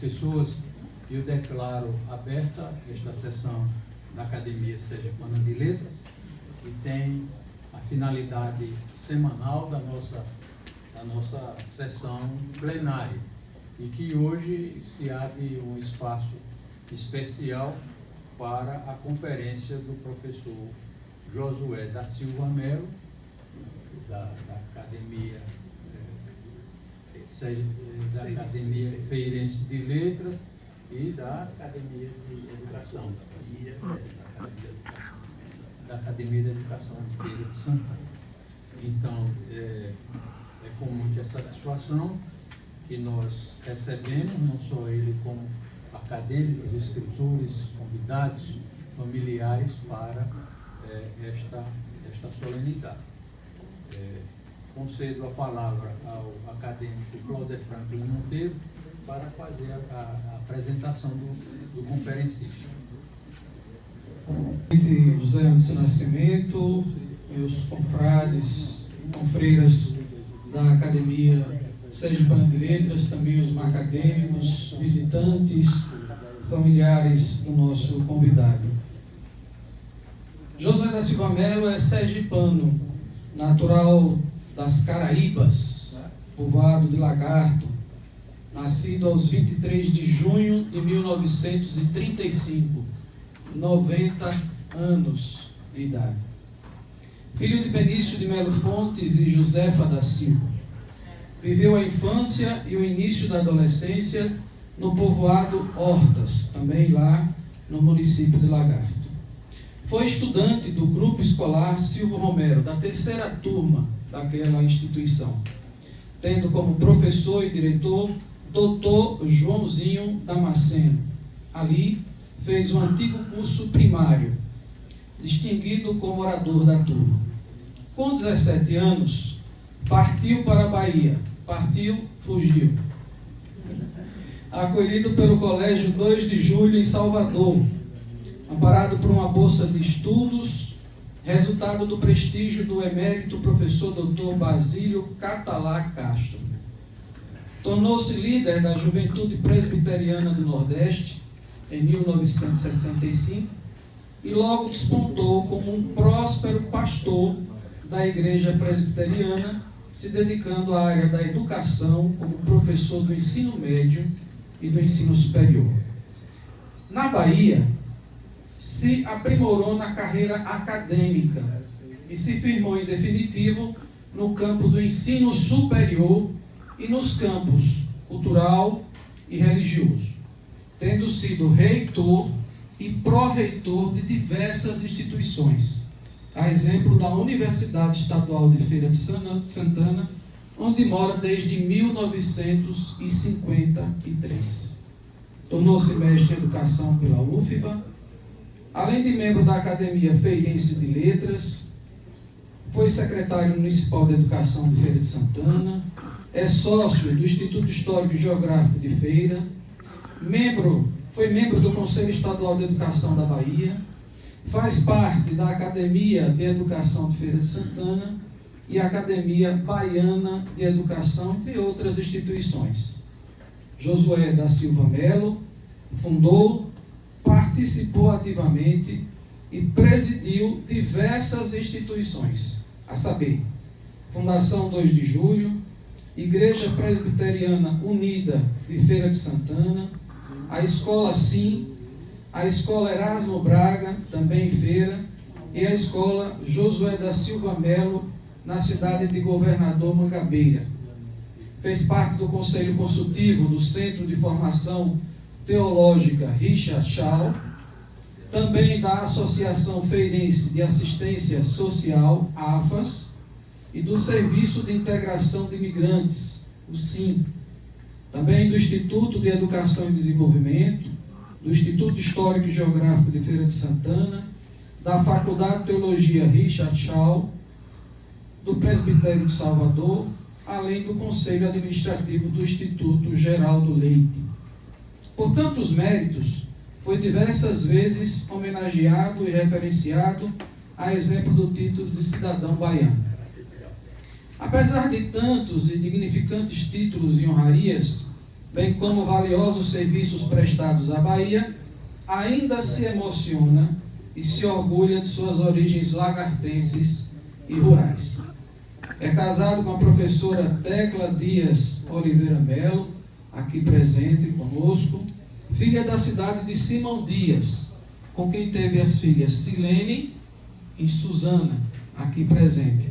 pessoas, eu declaro aberta esta sessão da Academia Sergipana de Letras, que tem a finalidade semanal da nossa sessão plenária, e que hoje se abre um espaço especial para a conferência do professor Josué da Silva Melo, da Academia Feirense de Letras e da Academia de Educação, da Academia de Educação de Feira de Santana. Então, é com muita satisfação que nós recebemos, não só ele como acadêmicos, escritores, convidados, familiares para esta solenidade. Concedo a palavra ao acadêmico Cláudio Franklin Monteiro para fazer a apresentação do conferencista. José Anderson Nascimento, meus confrades, confreiras da Academia Sergipana de Letras, também os acadêmicos, visitantes, familiares do nosso convidado. Josué da Silva Melo é sergipano, natural das Caraíbas, povoado de Lagarto, nascido aos 23 de junho de 1935, 90 anos de idade. Filho de Benício de Melo Fontes e Josefa da Silva. Viveu a infância e o início da adolescência no povoado Hortas, também lá no município de Lagarto. Foi estudante do grupo escolar Silvio Romero, da terceira turma daquela instituição, tendo como professor e diretor Dr. Joãozinho Damasceno. Ali fez o antigo curso primário, distinguido como orador da turma. Com 17 anos, partiu para a Bahia. Fugiu. Acolhido pelo Colégio 2 de Julho em Salvador, amparado por uma bolsa de estudos, resultado do prestígio do emérito professor Dr. Basílio Catalá Castro. Tornou-se líder da Juventude Presbiteriana do Nordeste em 1965 e logo despontou como um próspero pastor da Igreja Presbiteriana, se dedicando à área da educação como professor do ensino médio e do ensino superior. Na Bahia, se aprimorou na carreira acadêmica e se firmou em definitivo no campo do ensino superior e nos campos cultural e religioso, tendo sido reitor e pró-reitor de diversas instituições, a exemplo da Universidade Estadual de Feira de Santana, onde mora desde 1953. Tornou-se mestre em educação pela UFBA, além de membro da Academia Feirense de Letras, foi secretário municipal de Educação de Feira de Santana, é sócio do Instituto Histórico e Geográfico de Feira, foi membro do Conselho Estadual de Educação da Bahia, faz parte da Academia de Educação de Feira de Santana e Academia Baiana de Educação, entre outras instituições. Josué da Silva Melo fundou, participou ativamente e presidiu diversas instituições, a saber, Fundação 2 de Julho, Igreja Presbiteriana Unida de Feira de Santana, a Escola Sim, a Escola Erasmo Braga, também em Feira, e a Escola Josué da Silva Melo, na cidade de Governador Mangabeira. Fez parte do Conselho Consultivo do Centro de Formação Teológica Richard Shaw, também da Associação Feirense de Assistência Social, AFAS, e do Serviço de Integração de Imigrantes, o SIM, também do Instituto de Educação e Desenvolvimento, do Instituto Histórico e Geográfico de Feira de Santana, da Faculdade de Teologia Richard Shaw, do Presbitério de Salvador, além do Conselho Administrativo do Instituto Geraldo Leite. Por tantos méritos, foi diversas vezes homenageado e referenciado, a exemplo do título de cidadão baiano. Apesar de tantos e dignificantes títulos e honrarias, bem como valiosos serviços prestados à Bahia, ainda se emociona e se orgulha de suas origens lagartenses e rurais. É casado com a professora Tecla Dias Oliveira Melo, aqui presente conosco, filha da cidade de Simão Dias, com quem teve as filhas Silene e Suzana, aqui presente,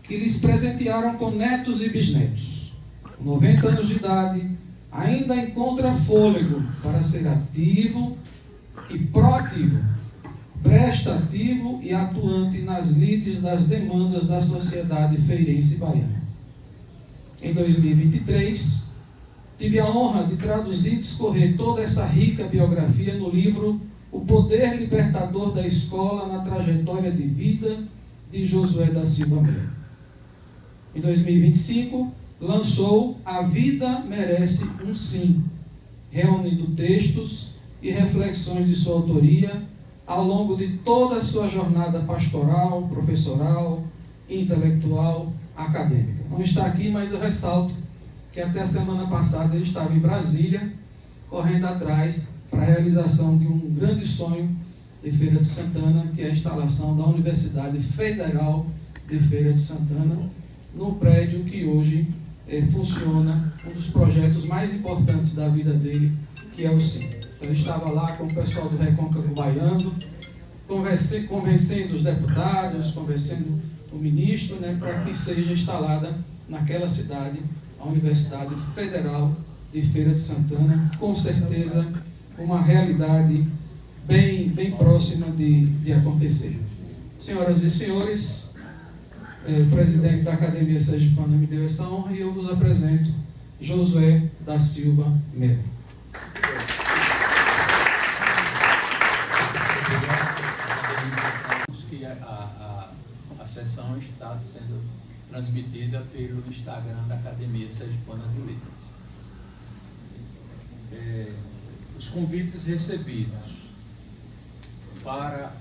que lhes presentearam com netos e bisnetos. Com 90 anos de idade, ainda encontra fôlego para ser ativo e proativo, prestativo e atuante nas lides das demandas da sociedade feirense baiana. Em 2023, tive a honra de traduzir e discorrer toda essa rica biografia no livro O Poder Libertador da Escola na Trajetória de Vida de Josué da Silva Melo. Em 2025, lançou A Vida Merece um Sim, reunindo textos e reflexões de sua autoria ao longo de toda a sua jornada pastoral, professoral, intelectual, acadêmica. Não está aqui, mas eu ressalto que até a semana passada ele estava em Brasília, correndo atrás para a realização de um grande sonho de Feira de Santana, que é a instalação da Universidade Federal de Feira de Santana, no prédio que hoje funciona, um dos projetos mais importantes da vida dele, que é o SIM. Então, ele estava lá com o pessoal do Recôncavo Baiano, convencendo os deputados, convencendo o ministro, para que seja instalada naquela cidade a Universidade Federal de Feira de Santana, com certeza uma realidade bem próxima de acontecer. Senhoras e senhores, o presidente da Academia Sergipana me deu essa honra e eu vos apresento Josué da Silva Melo. Que a sessão está sendo transmitida pelo Instagram da Academia Sergipana de Letras. Os convites recebidos para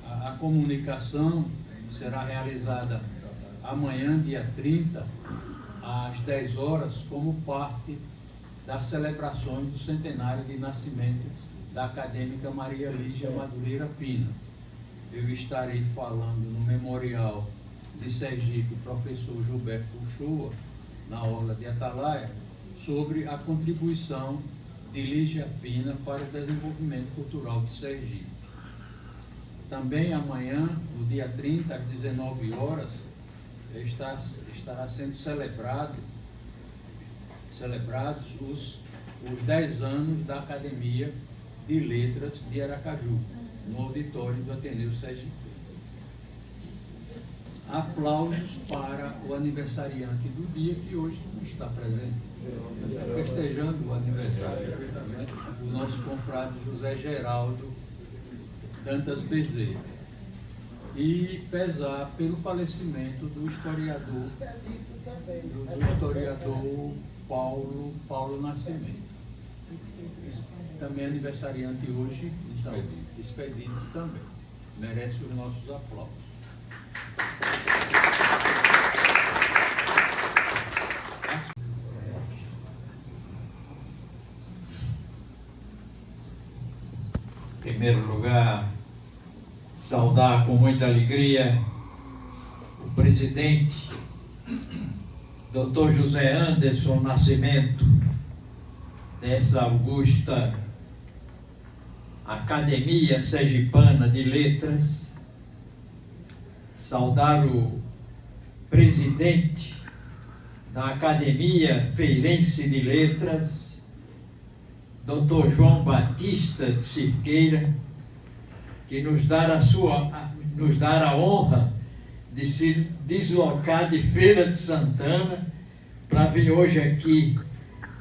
a comunicação será realizada amanhã, dia 30, às 10 horas, como parte das celebrações do centenário de nascimento da acadêmica Maria Lígia Madureira Pina. Eu estarei falando no Memorial de Sergipe, professor Gilberto Uchoa, na Orla de Atalaia, sobre a contribuição de Lígia Pina para o desenvolvimento cultural de Sergipe. Também amanhã, no dia 30, às 19 horas, estará sendo celebrados os 10 anos da Academia de Letras de Aracaju, no auditório do Ateneu Sergipe. Aplausos para o aniversariante do dia, que hoje não está presente. Está festejando o aniversário, o nosso confrade José Geraldo Dantas Bezerra. E pesar pelo falecimento do historiador Paulo Nascimento. Também aniversariante hoje, então, expedito também. Merece os nossos aplausos. Em primeiro lugar, saudar com muita alegria o presidente, Dr. José Anderson Nascimento, dessa augusta Academia Sergipana de Letras, saudar o presidente da Academia Feirense de Letras, Dr. João Batista de Cirqueira, que nos dá a honra de se deslocar de Feira de Santana para vir hoje aqui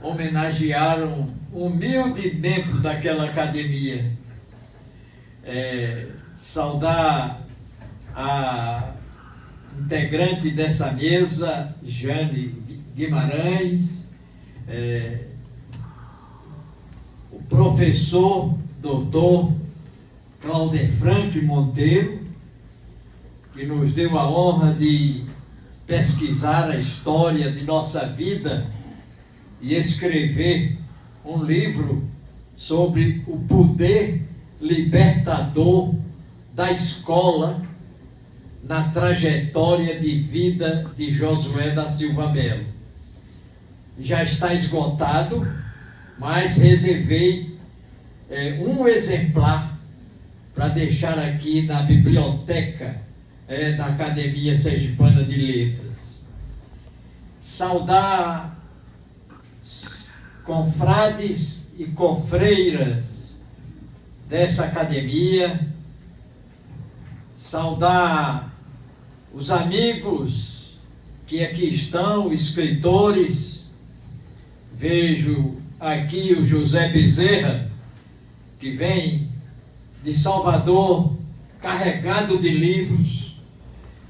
homenagear um humilde membro daquela academia. Saudar a integrante dessa mesa, Jane Guimarães, o professor doutor Cláudio Franco Monteiro, que nos deu a honra de pesquisar a história de nossa vida e escrever um livro sobre o poder libertador da escola na trajetória de vida de Josué da Silva Melo. Já está esgotado, mas reservei um exemplar para deixar aqui na biblioteca da Academia Sergipana de Letras. Saudar confrades e confreiras dessa academia, saudar os amigos que aqui estão, escritores. Vejo aqui o José Bezerra, que vem de Salvador, carregado de livros.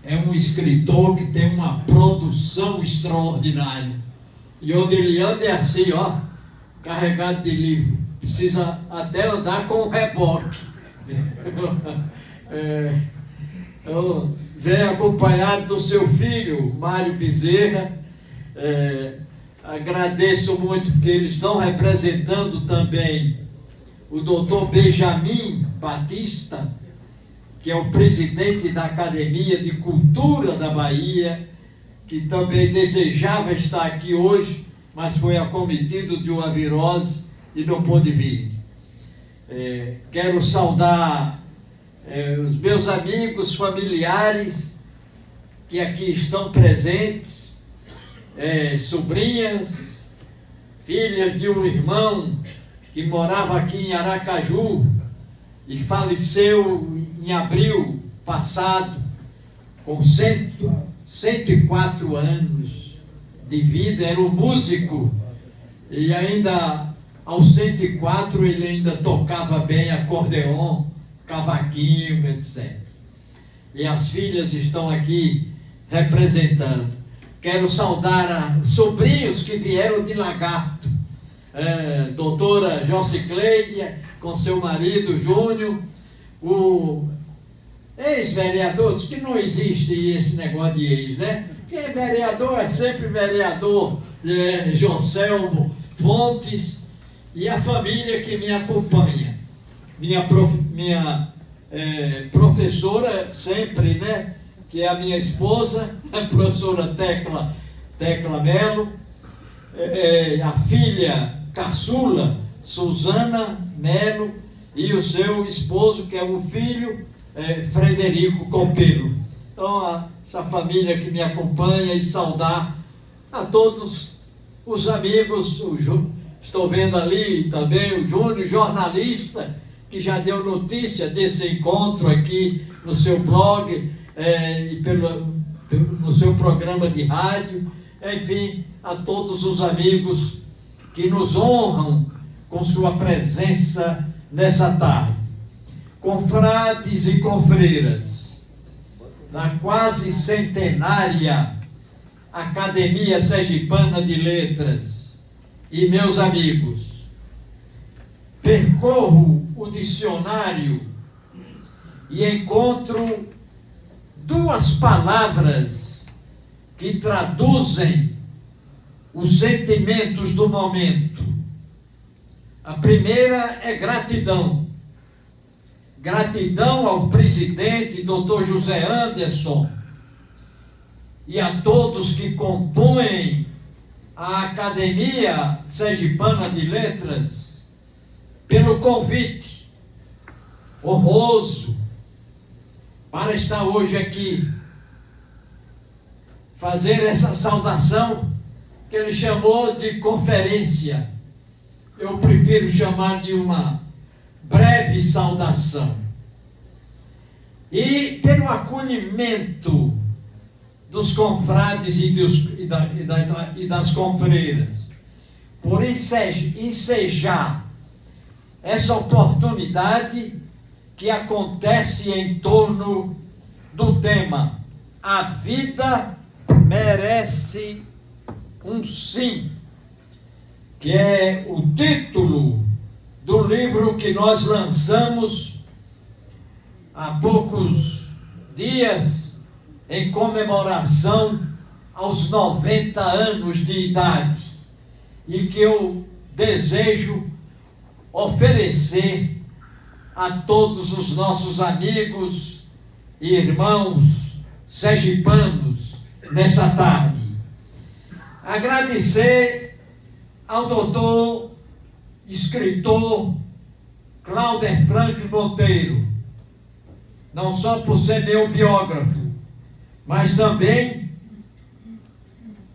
É um escritor que tem uma produção extraordinária. E onde ele anda é assim, ó, carregado de livro. Precisa até andar com um reboque. Vem acompanhado do seu filho, Mário Bezerra. Agradeço muito porque eles estão representando também o doutor Benjamin Batista, que é o presidente da Academia de Cultura da Bahia, que também desejava estar aqui hoje, mas foi acometido de uma virose e não pôde vir. Quero saudar os meus amigos, familiares que aqui estão presentes, sobrinhas, filhas de um irmão que morava aqui em Aracaju e faleceu em abril passado, com 104 anos de vida. Era um músico e ainda aos 104 ele ainda tocava bem acordeon, cavaquinho, etc. E as filhas estão aqui representando. Quero saudar os sobrinhos que vieram de Lagarto, doutora Jocicleide, com seu marido Júnior, o ex-vereador, diz que não existe esse negócio de ex, né? Quem é vereador é sempre vereador, Joselmo Fontes, e a família que me acompanha. Minha professora sempre, né? Que é a minha esposa, a professora Tecla Melo, a filha caçula, Suzana Melo, e o seu esposo, que é um filho, Frederico Copelo. Então, essa família que me acompanha, e saudar a todos os amigos. Estou vendo ali também o Júnior, jornalista, que já deu notícia desse encontro aqui no seu blog, e no seu programa de rádio. Enfim, a todos os amigos que nos honram com sua presença nessa tarde. Confrades e confreiras da quase centenária Academia Sergipana de Letras e meus amigos, percorro o dicionário e encontro duas palavras que traduzem os sentimentos do momento. A primeira é gratidão. Gratidão ao presidente, Dr. José Anderson, e a todos que compõem a Academia Sergipana de Letras, pelo convite honroso para estar hoje aqui, fazer essa saudação que ele chamou de conferência. Eu prefiro chamar de uma breve saudação. E pelo acolhimento dos confrades e das confreiras, por ensejar essa oportunidade que acontece em torno do tema A Vida Merece um Sim, que é o título do livro que nós lançamos há poucos dias, em comemoração aos 90 anos de idade. e que eu desejo oferecer a todos os nossos amigos e irmãos sergipanos nessa tarde. Agradecer ao doutor, escritor Cláudio Franklin Monteiro, não só por ser meu biógrafo, mas também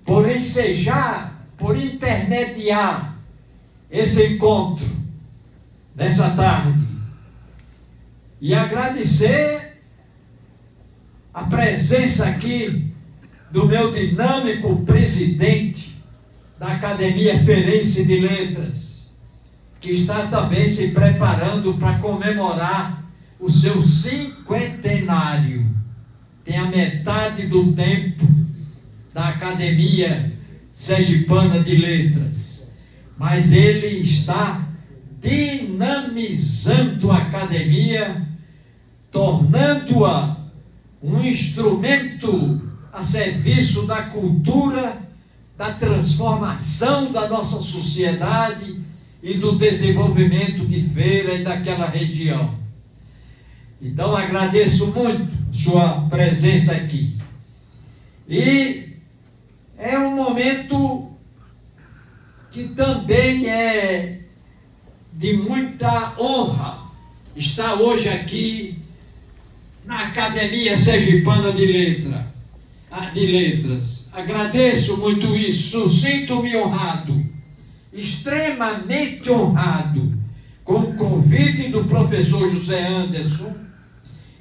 por ensejar, por intermediar esse encontro nessa tarde. E agradecer a presença aqui do meu dinâmico presidente da Academia Ferense de Letras, que está também se preparando para comemorar o seu cinquentenário. Tem a metade do tempo da Academia Sergipana de Letras, mas ele está dinamizando a academia, tornando-a um instrumento a serviço da cultura, da transformação da nossa sociedade e do desenvolvimento de Feira e daquela região. Então agradeço muito sua presença aqui. E é um momento que também é de muita honra estar hoje aqui na Academia Sergipana de Letras. Agradeço muito isso, sinto-me honrado, extremamente honrado, com o convite do professor José Anderson,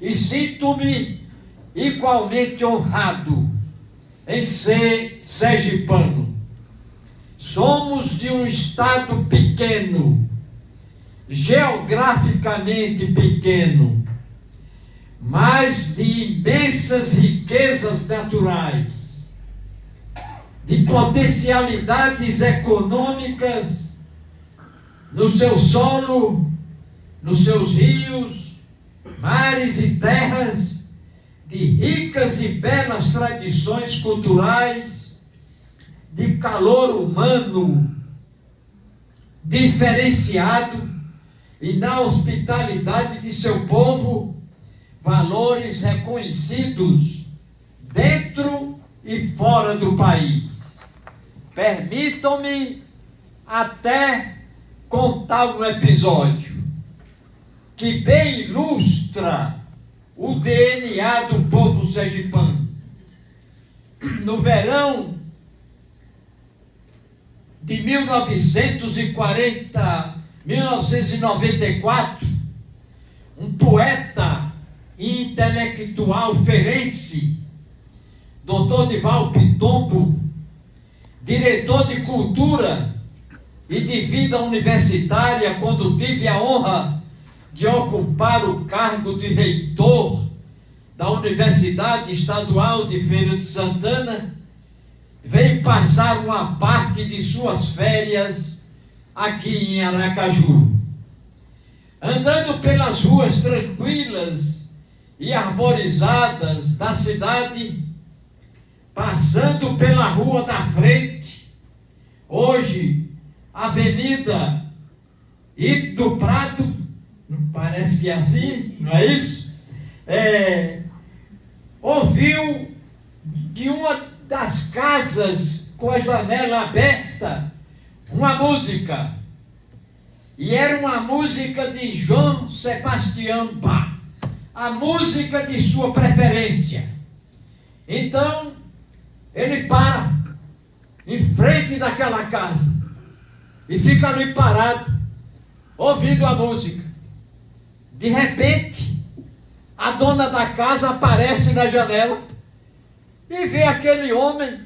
e sinto-me igualmente honrado em ser sergipano. Somos de um estado pequeno, geograficamente pequeno, mas de imensas riquezas naturais, de potencialidades econômicas no seu solo, nos seus rios, mares e terras, de ricas e belas tradições culturais, de calor humano diferenciado e na hospitalidade de seu povo, valores reconhecidos dentro e fora do país. Permitam-me até contar um episódio que bem ilustra o DNA do povo sergipano. No verão de 1994, um poeta e intelectual ferense, Dr. Dival Pitombo, diretor de cultura e de vida universitária, quando tive a honra de ocupar o cargo de reitor da Universidade Estadual de Feira de Santana, veio passar uma parte de suas férias aqui em Aracaju. Andando pelas ruas tranquilas e arborizadas da cidade, passando pela rua da frente, hoje Avenida Ito do Prado, parece que é assim, não é isso? Ouviu de uma das casas com a janela aberta uma música, e era uma música de João Sebastião Bach, a música de sua preferência. Então ele para em frente daquela casa e fica ali parado ouvindo a música. De repente a dona da casa aparece na janela e vê aquele homem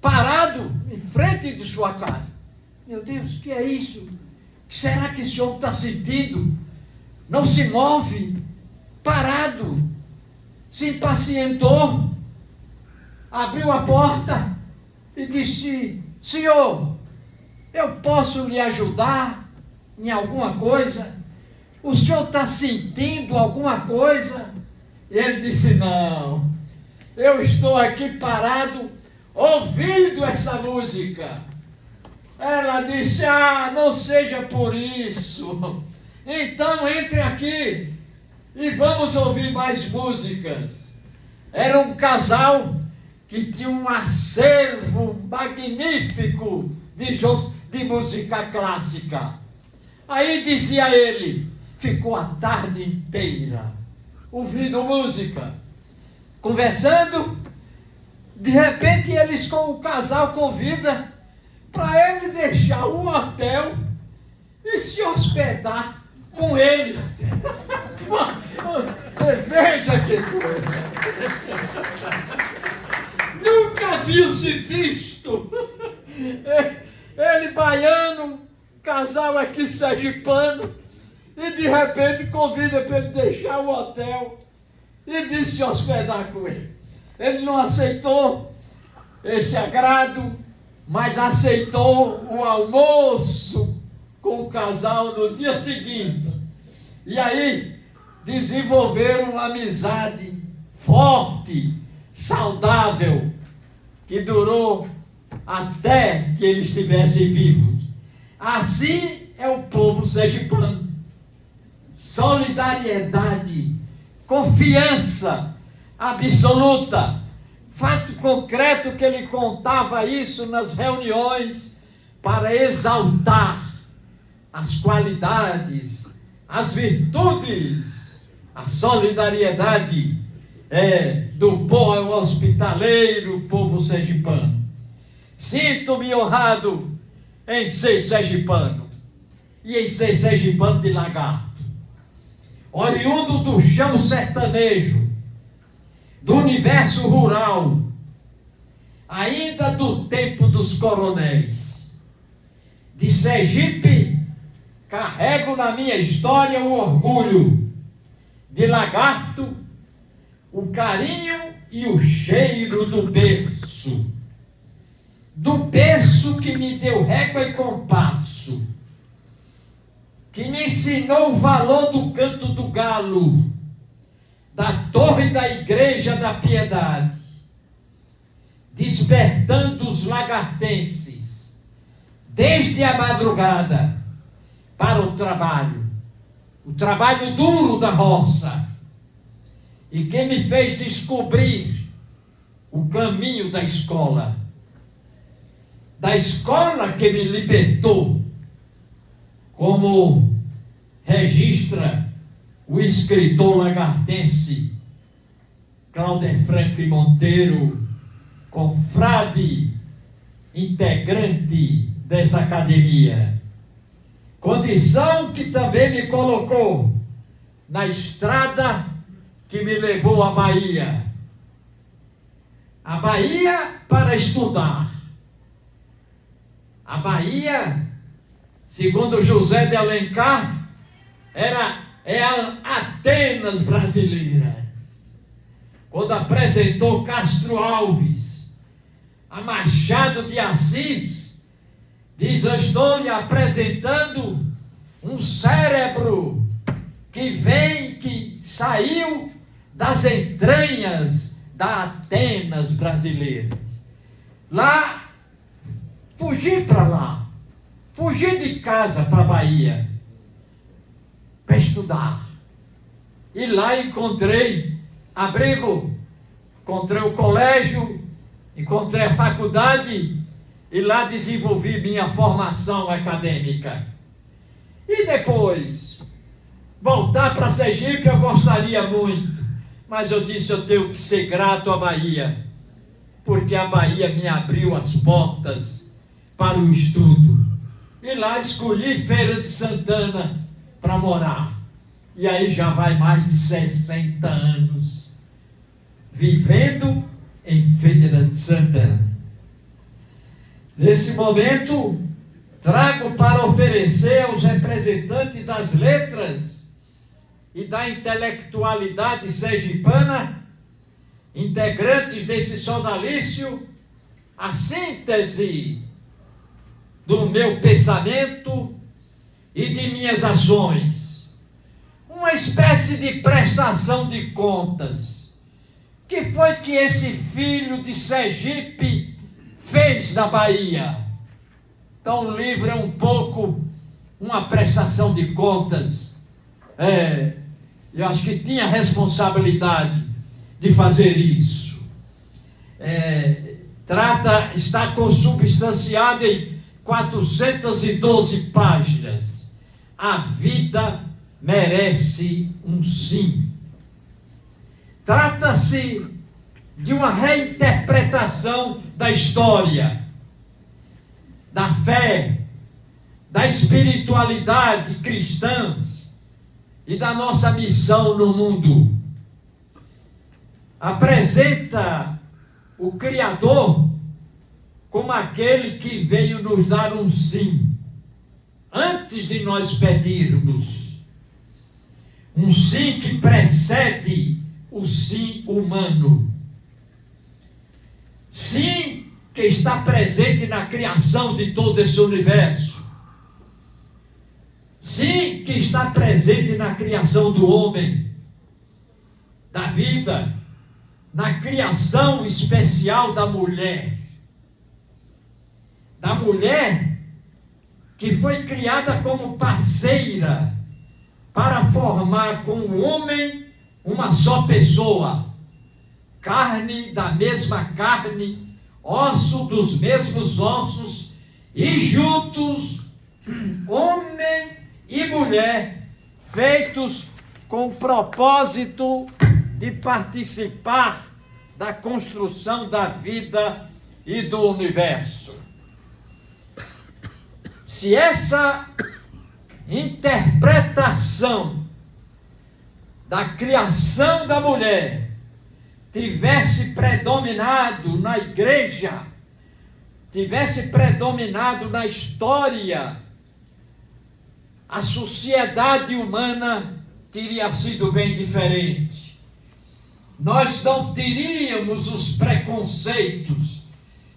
parado em frente de sua casa. Meu Deus, o que é isso? O que será que esse homem está sentindo? Não se move, parado, se impacientou, abriu a porta e disse: senhor, eu posso lhe ajudar em alguma coisa? O senhor está sentindo alguma coisa? E ele disse: não, eu estou aqui parado ouvindo essa música. Ela disse: ah, não seja por isso. Então entre aqui e vamos ouvir mais músicas. Era um casal que tinha um acervo magnífico de música clássica. Aí dizia ele, ficou a tarde inteira ouvindo música, conversando. De repente o casal convida para ele deixar o hotel e se hospedar com eles. Você veja que coisa. Nunca viu se visto. Ele baiano, casal aqui sergipano, e de repente convida para ele deixar o hotel e vir se hospedar com ele. Ele não aceitou esse agrado, mas aceitou o almoço com o casal no dia seguinte. E aí desenvolveram uma amizade forte, saudável, que durou até que eles estivessem vivos. Assim é o povo sergipano. Solidariedade, confiança absoluta. Fato concreto que ele contava isso nas reuniões para exaltar as qualidades, as virtudes, a solidariedade do povo hospitaleiro, povo sergipano. Sinto-me honrado em ser sergipano e em ser sergipano de Lagarto, oriundo do chão sertanejo, do universo rural, ainda do tempo dos coronéis. De Sergipe, carrego na minha história o orgulho. De Lagarto, o carinho e o cheiro do berço. Do berço que me deu régua e compasso, que me ensinou o valor do canto do galo, da torre da igreja da piedade, despertando os lagartenses, desde a madrugada, para o trabalho duro da roça, e que me fez descobrir o caminho da escola que me libertou, como registra o escritor lagartense Cláudio Franklin Monteiro, confrade integrante dessa academia. Condição que também me colocou na estrada que me levou à Bahia. A Bahia para estudar. A Bahia, segundo José de Alencar, é a Atenas brasileira. Quando apresentou Castro Alves a Machado de Assis, diz: eu estou lhe apresentando um cérebro que saiu das entranhas da Atenas brasileira. Lá, fugi para lá, fugi de casa para a Bahia, para estudar. E lá encontrei abrigo, encontrei o colégio, encontrei a faculdade, e lá desenvolvi minha formação acadêmica. E depois, voltar para Sergipe eu gostaria muito, mas eu disse: eu tenho que ser grato à Bahia, porque a Bahia me abriu as portas para o estudo. E lá escolhi Feira de Santana para morar. E aí já vai mais de 60 anos vivendo em Feira de Santana. Nesse momento, trago para oferecer aos representantes das letras e da intelectualidade sergipana, integrantes desse sodalício, a síntese do meu pensamento e de minhas ações. Uma espécie de prestação de contas. Que foi que esse filho de Sergipe fez na Bahia? Então o livro é um pouco uma prestação de contas. Eu acho que tinha responsabilidade de fazer isso. Está consubstanciado em 412 páginas. A vida merece um sim. Trata-se de uma reinterpretação da história, da fé, da espiritualidade cristãs e da nossa missão no mundo. Apresenta o Criador como aquele que veio nos dar um sim, antes de nós pedirmos. Um sim que precede o sim humano. Sim que está presente na criação de todo esse universo. Sim que está presente na criação do homem, da vida, na criação especial da mulher. Da mulher que foi criada como parceira para formar com o homem uma só pessoa, carne da mesma carne, osso dos mesmos ossos, e juntos, homem e mulher, feitos com o propósito de participar da construção da vida e do universo. Se essa interpretação da criação da mulher tivesse predominado na igreja, tivesse predominado na história, a sociedade humana teria sido bem diferente. Nós não teríamos os preconceitos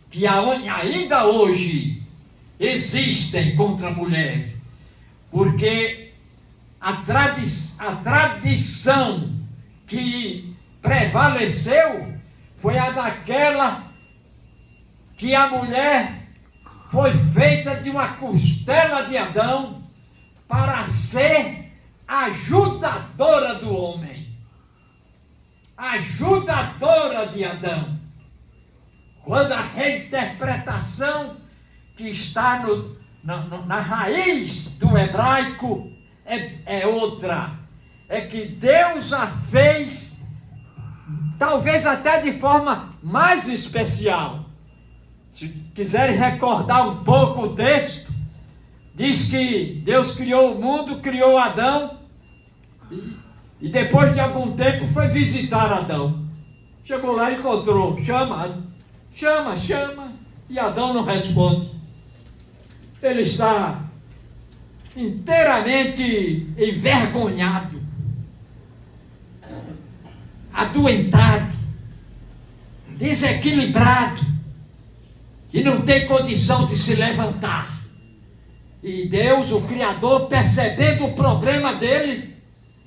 que ainda hoje existem contra a mulher, porque a tradição que prevaleceu foi a daquela que a mulher foi feita de uma costela de Adão para ser ajudadora do homem, ajudadora de Adão. Quando a reinterpretação que está na raiz do hebraico é outra, é que Deus a fez talvez até de forma mais especial. Se quiserem recordar um pouco o texto, diz que Deus criou o mundo, criou Adão, e depois de algum tempo foi visitar Adão. Chegou lá e encontrou, chama, e Adão não responde. Ele está inteiramente envergonhado, adoentado, desequilibrado, e não tem condição de se levantar. E Deus, o Criador, percebendo o problema dele,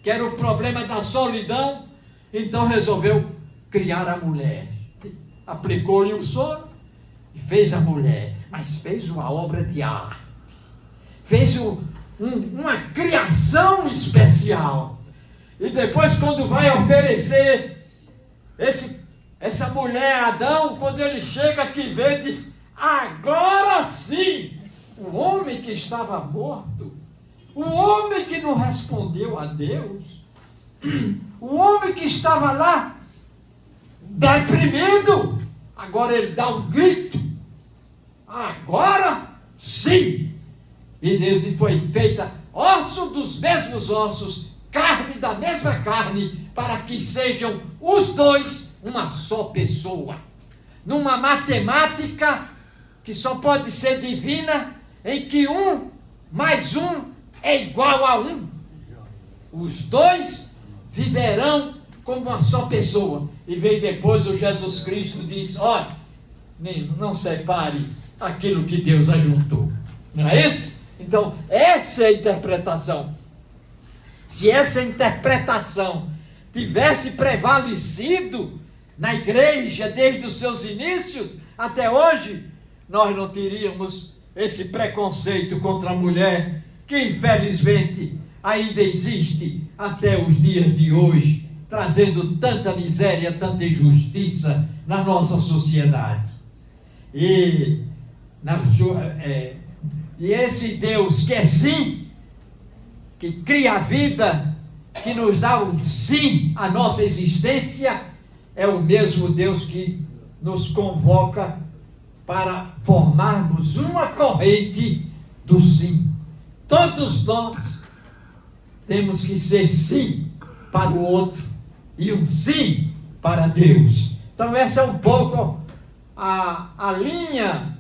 que era o problema da solidão, então resolveu criar a mulher. Aplicou-lhe o sono e fez a mulher, mas fez uma obra de arte, fez uma criação especial. E depois, quando vai oferecer essa mulher a Adão, quando ele chega aqui e vê, diz: agora sim, o homem que estava morto, o homem que não respondeu a Deus, o homem que estava lá deprimido, agora ele dá um grito: agora sim. E Deus diz: foi feita osso dos mesmos ossos, carne da mesma carne, para que sejam os dois uma só pessoa. Numa matemática que só pode ser divina, em que 1 mais 1 é igual a 1. Os dois viverão como uma só pessoa. E veio depois o Jesus Cristo e diz: olha, não separe aquilo que Deus ajuntou. Não é isso? Então, essa é a interpretação. Se essa interpretação tivesse prevalecido na igreja desde os seus inícios até hoje, nós não teríamos esse preconceito contra a mulher, que infelizmente ainda existe até os dias de hoje, trazendo tanta miséria, tanta injustiça na nossa sociedade. E esse Deus que é sim, que cria a vida, que nos dá um sim à nossa existência, é o mesmo Deus que nos convoca para formarmos uma corrente do sim. Todos nós temos que ser sim para o outro e um sim para Deus. Então essa é um pouco a linha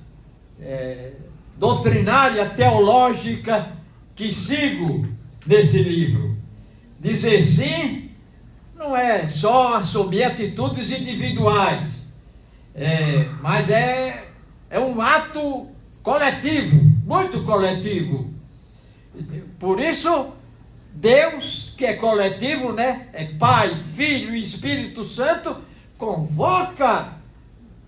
doutrinária, teológica que sigo nesse livro. Dizer sim não é só assumir atitudes individuais, mas é um ato coletivo, muito coletivo. Por isso, Deus, que é coletivo, né? É Pai, Filho e Espírito Santo, convoca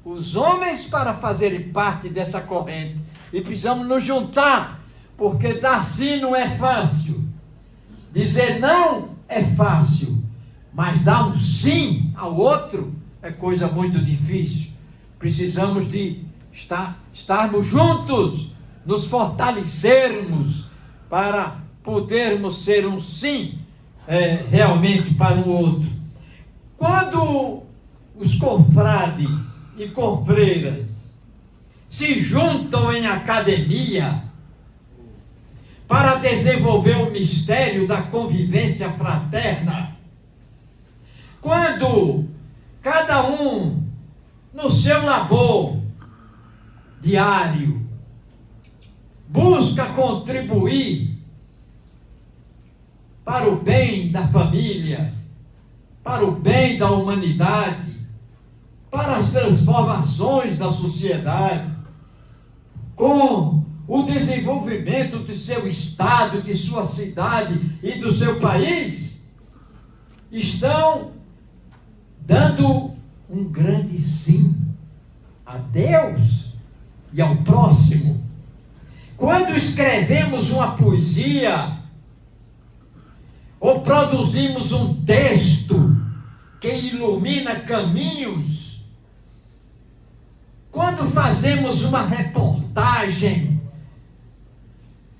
os homens para fazerem parte dessa corrente. E precisamos nos juntar, porque dar sim não é fácil. Dizer não é fácil, mas dar um sim ao outro é coisa muito difícil. Precisamos de estarmos juntos, nos fortalecermos para podermos ser um sim realmente para o outro. Quando os confrades e confreiras se juntam em academia para desenvolver o mistério da convivência fraterna, quando cada um no seu labor diário busca contribuir para o bem da família, para o bem da humanidade, para as transformações da sociedade, com o desenvolvimento de seu estado, de sua cidade e do seu país, estão dando um grande sim a Deus e ao próximo. Quando escrevemos uma poesia ou produzimos um texto que ilumina caminhos, quando fazemos uma reportagem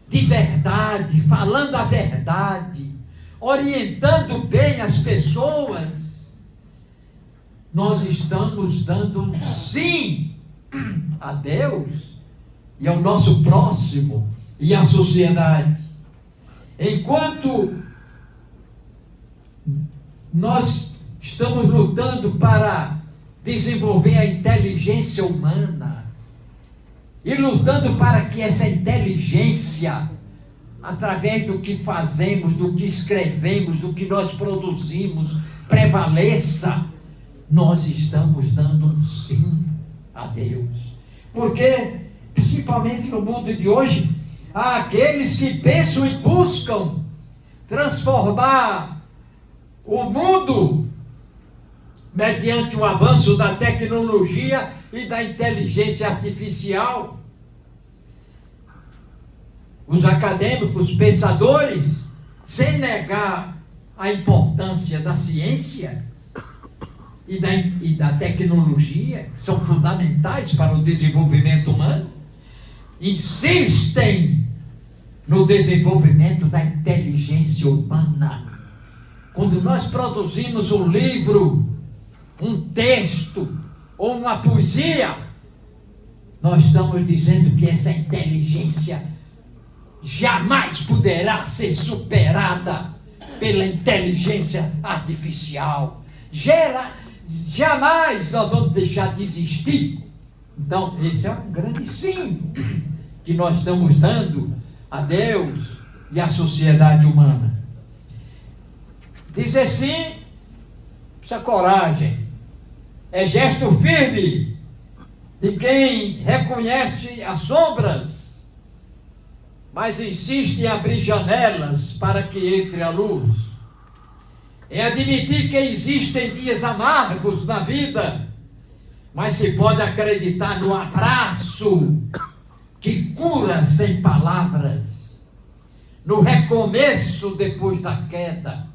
de verdade, falando a verdade, orientando bem as pessoas, nós estamos dando um sim a Deus e ao nosso próximo e à sociedade. Enquanto nós estamos lutando para desenvolver a inteligência humana e lutando para que essa inteligência, através do que fazemos, do que escrevemos, do que nós produzimos, prevaleça, nós estamos dando um sim a Deus. Porque, principalmente no mundo de hoje, há aqueles que pensam e buscam transformar o mundo mediante o avanço da tecnologia e da inteligência artificial. Os acadêmicos, pensadores, sem negar a importância da ciência e da tecnologia, que são fundamentais para o desenvolvimento humano, insistem no desenvolvimento da inteligência humana. Quando nós produzimos um livro, um texto ou uma poesia, nós estamos dizendo que essa inteligência jamais poderá ser superada pela inteligência artificial. Jamais nós vamos deixar de existir. Então, esse é um grande sim que nós estamos dando a Deus e à sociedade humana. Dizer sim precisa coragem. É gesto firme de quem reconhece as sombras, mas insiste em abrir janelas para que entre a luz. É admitir que existem dias amargos na vida, mas se pode acreditar no abraço que cura sem palavras, no recomeço depois da queda.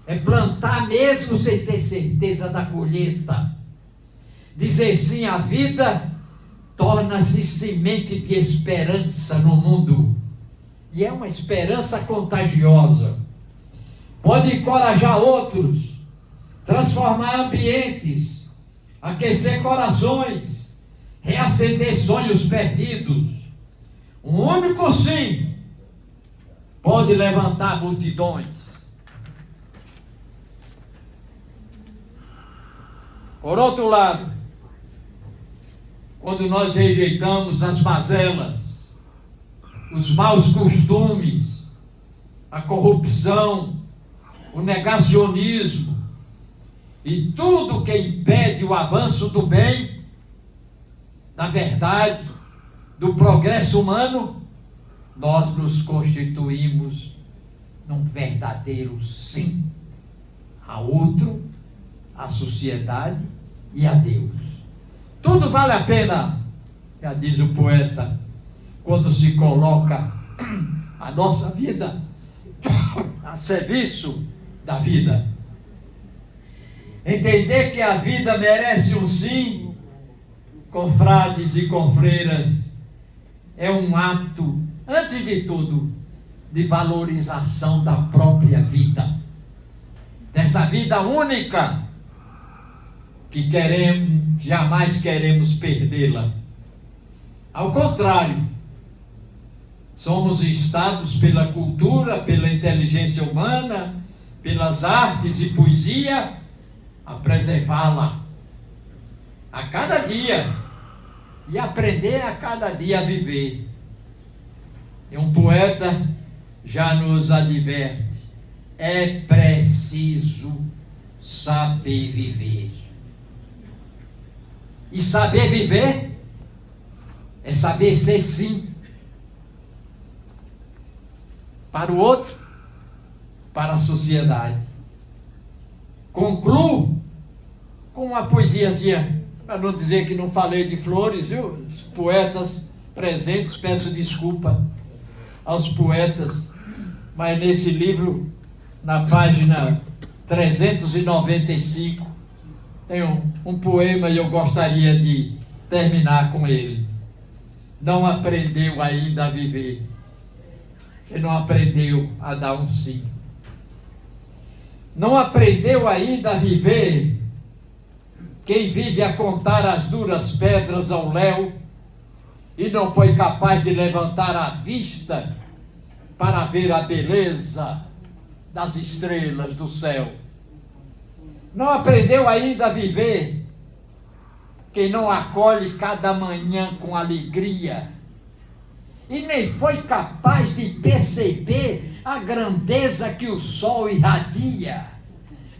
É plantar mesmo sem ter certeza da colheita. Dizer sim à vida torna-se semente de esperança no mundo. E é uma esperança contagiosa. Pode encorajar outros, transformar ambientes, aquecer corações, reacender sonhos perdidos. Um único sim pode levantar multidões. Por outro lado, quando nós rejeitamos as mazelas, os maus costumes, a corrupção, o negacionismo e tudo que impede o avanço do bem, da verdade, do progresso humano, nós nos constituímos num verdadeiro sim a outro, à sociedade e a Deus. Tudo vale a pena, já diz o poeta, quando se coloca a nossa vida a serviço da vida. Entender que a vida merece um sim, confrades e confreiras, é um ato, antes de tudo, de valorização da própria vida, dessa vida única que jamais queremos perdê-la. Ao contrário, somos instados pela cultura, pela inteligência humana, pelas artes e poesia, a preservá-la a cada dia e aprender a cada dia a viver. E um poeta já nos adverte: é preciso saber viver. E saber viver é saber ser sim para o outro, para a sociedade. Concluo com uma poesiazinha, para não dizer que não falei de flores, viu? Os poetas presentes, peço desculpa aos poetas, mas nesse livro, na página 395, tem um poema e eu gostaria de terminar com ele. Não aprendeu ainda a viver, e não aprendeu a dar um sim. Não aprendeu ainda a viver quem vive a contar as duras pedras ao léu e não foi capaz de levantar a vista para ver a beleza das estrelas do céu. Não aprendeu ainda a viver quem não acolhe cada manhã com alegria e nem foi capaz de perceber a grandeza que o sol irradia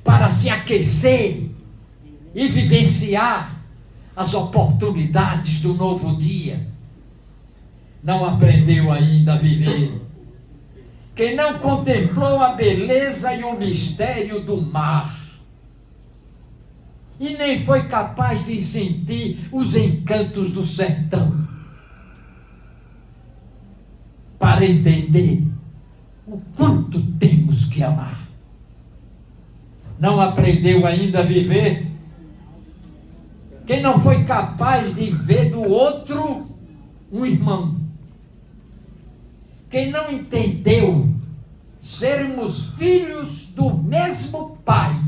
para se aquecer e vivenciar as oportunidades do novo dia. Não aprendeu ainda a viver quem não contemplou a beleza e o mistério do mar e nem foi capaz de sentir os encantos do sertão para entender o quanto temos que amar. Não aprendeu ainda a viver quem não foi capaz de ver no outro um irmão. Quem não entendeu sermos filhos do mesmo Pai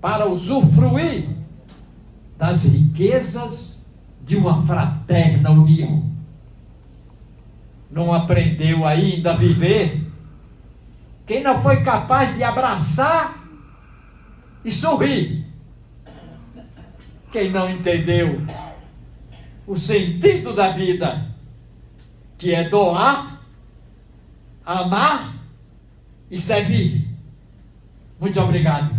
para usufruir das riquezas de uma fraterna união. Não aprendeu ainda a viver quem não foi capaz de abraçar e sorrir. Quem não entendeu o sentido da vida, que é doar, amar e servir. Muito obrigado.